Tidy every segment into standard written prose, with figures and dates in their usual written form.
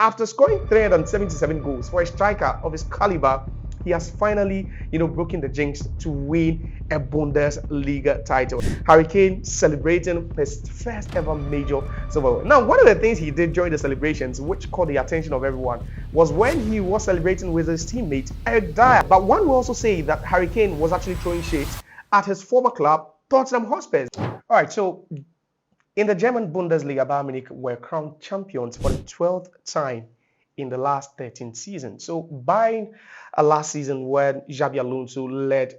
after scoring 377 goals for a striker of his caliber, he has finally, broken the jinx to win a Bundesliga title. Harry Kane celebrating his first ever major silverware. Now, one of the things he did during the celebrations, which caught the attention of everyone, was when he was celebrating with his teammate Eric Dier. But one will also say that Harry Kane was actually throwing shade at his former club, Tottenham Hotspur. All right, so in the German Bundesliga, Bayern Munich were crowned champions for the 12th time in the last 13 seasons. So Bayern last season, when Xabi Alonso led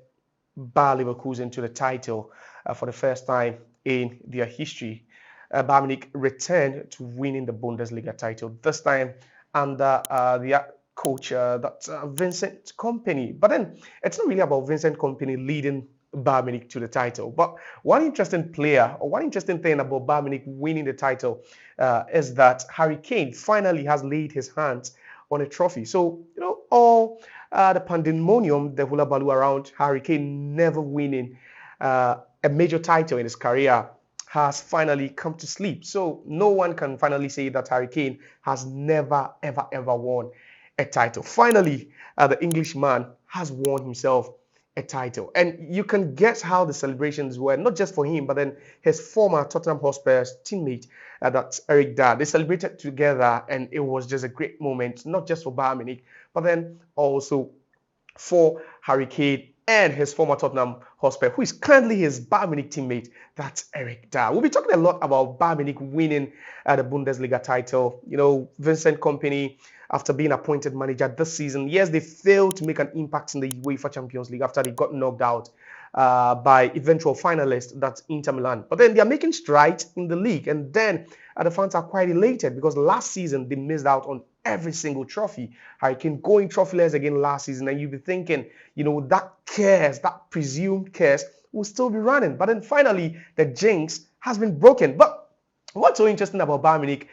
Bayer Leverkusen to the title for the first time in their history, Bayern Munich returned to winning the Bundesliga title, this time under their coach, that's Vincent Kompany. But then it's not really about Vincent Kompany leading Bayern Munich to the title. But one interesting player, or one interesting thing about Bayern Munich winning the title is that Harry Kane finally has laid his hands on a trophy. So, all the pandemonium, the hula baloo around Harry Kane never winning a major title in his career has finally come to sleep. So no one can finally say that Harry Kane has never, ever won a title. Finally, the Englishman has won himself a title. And you can guess how the celebrations were, not just for him, but then his former Tottenham Hotspur's teammate, that's Eric Dier. They celebrated together, and it was just a great moment, not just for Bayern Munich, but then also for Harry Kane and his former Tottenham Hotspur, who is currently his Bayern Munich teammate, that's Eric Dier. We'll be talking a lot about Bayern Munich winning the Bundesliga title. Vincent Kompany, after being appointed manager this season, yes, they failed to make an impact in the UEFA Champions League after they got knocked out by eventual finalist, that's Inter Milan. But then they are making strides in the league, and then the fans are quite elated because last season they missed out on every single trophy. Harry Kane going trophyless again last season, and you'll be thinking, that curse, that presumed curse, will still be running. But then finally, the jinx has been broken. But what's so interesting about Bayern Munich,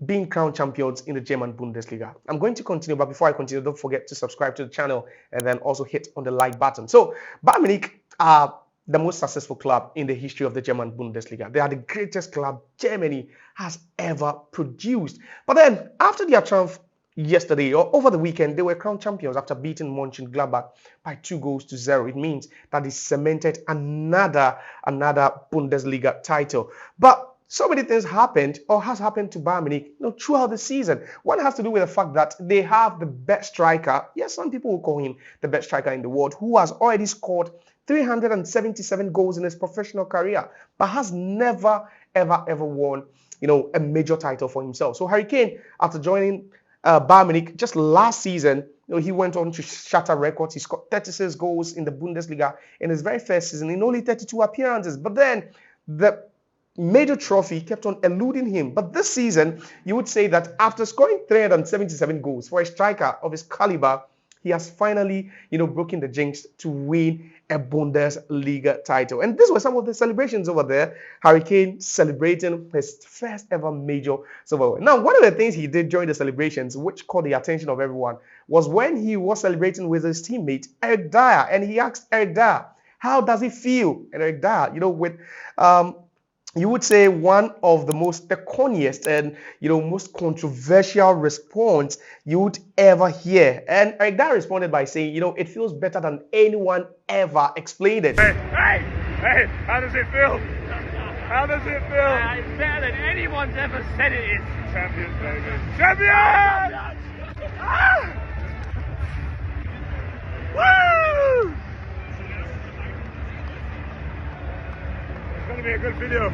being crowned champions in the German Bundesliga? I'm going to continue, but before I continue, don't forget to subscribe to the channel and then also hit on the like button. So Bayern Munich are the most successful club in the history of the German Bundesliga. They are the greatest club Germany has ever produced. But then, after their triumph yesterday or over the weekend, they were crowned champions after beating Mönchengladbach by 2-0. It means that they cemented another Bundesliga title. But so many things happened or has happened to Bayern Munich throughout the season. One has to do with the fact that they have the best striker. Yes, some people will call him the best striker in the world, who has already scored 377 goals in his professional career, but has never, ever won, a major title for himself. So Harry Kane, after joining Bayern Munich just last season, he went on to shatter records. He scored 36 goals in the Bundesliga in his very first season in only 32 appearances. But then the major trophy kept on eluding him. But this season, you would say that after scoring 377 goals for a striker of his caliber, he has finally, broken the jinx to win a Bundesliga title. And these were some of the celebrations over there. Harry Kane celebrating his first ever major silverware. Now, one of the things he did during the celebrations, which caught the attention of everyone, was when he was celebrating with his teammate, Eric Dier. And he asked Eric Dier, how does it feel? And Eric Dier, with you would say one of the corniest and most controversial response you would ever hear. And Eric Dier responded by saying, it feels better than anyone ever explained it. Hey, how does it feel? How does it feel? It's better than anyone's ever said it is. Champions, baby. Champions! Ah! Woo! It's going to be a good video.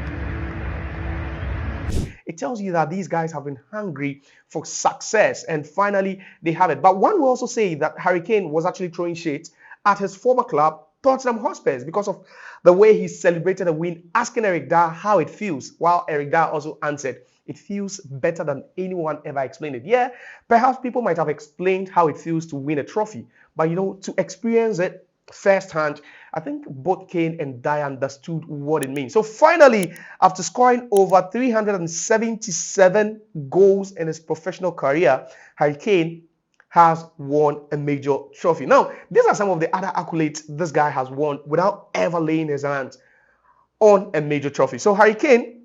It tells you that these guys have been hungry for success, and finally they have it. But one will also say that Harry Kane was actually throwing shade at his former club, Tottenham Hotspur, because of the way he celebrated a win, asking Eric Dier how it feels, while Eric Dier also answered, it feels better than anyone ever explained it. Yeah, perhaps people might have explained how it feels to win a trophy, but to experience it firsthand, I think both Kane and Dier understood what it means. So finally, after scoring over 377 goals in his professional career, Harry Kane has won a major trophy. Now, these are some of the other accolades this guy has won without ever laying his hands on a major trophy. So Harry Kane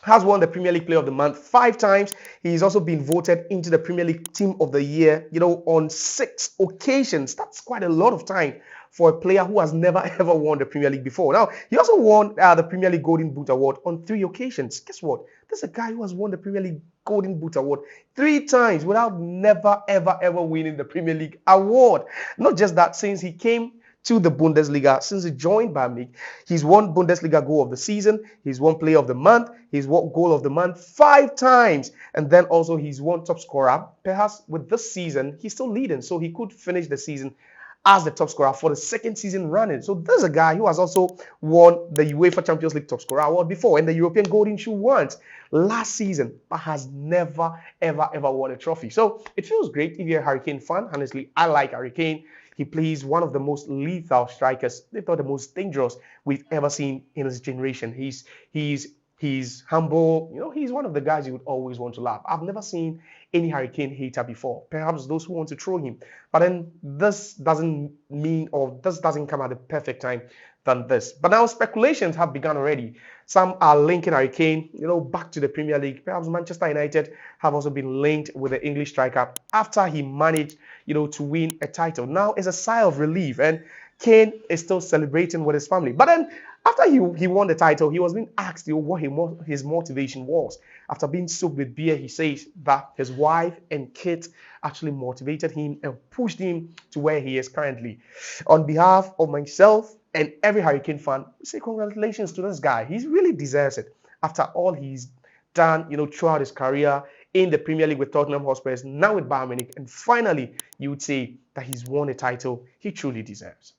has won the Premier League Player of the Month 5 times. He's also been voted into the Premier League Team of the Year, on 6 occasions. That's quite a lot of time for a player who has never ever won the Premier League before. Now, he also won the Premier League Golden Boot Award on 3 occasions. Guess what? There's a guy who has won the Premier League Golden Boot Award 3 times without never ever ever winning the Premier League award. Not just that, since he came to the Bundesliga, since he joined Bayern Munich, he's won Bundesliga Goal of the Season, he's won Player of the Month, he's won Goal of the Month 5 times, and then also he's won Top Scorer. Perhaps with this season, he's still leading, so he could finish the season as the top scorer for the 2nd season running. So there's a guy who has also won the UEFA Champions League Top Scorer award before and the European Golden Shoe once last season, but has never ever ever won a trophy. So it feels great if you're a Harry Kane fan. Honestly, I like Harry Kane. He plays one of the most lethal strikers, if not the most dangerous we've ever seen in his generation. He's humble. He's one of the guys you would always want to laugh. I've never seen any Harry Kane hater before. Perhaps those who want to throw him. But then this doesn't come at the perfect time than this. But now speculations have begun already. Some are linking Harry Kane, back to the Premier League. Perhaps Manchester United have also been linked with the English striker after he managed, to win a title. Now it's a sigh of relief, and Kane is still celebrating with his family. But then after he won the title, he was being asked what his motivation was. After being soaked with beer, he says that his wife and kids actually motivated him and pushed him to where he is currently. On behalf of myself and every Harry Kane fan, we say congratulations to this guy. He really deserves it. After all he's done, throughout his career in the Premier League with Tottenham Hotspur, now with Bayern Munich, and finally, you would say that he's won a title he truly deserves.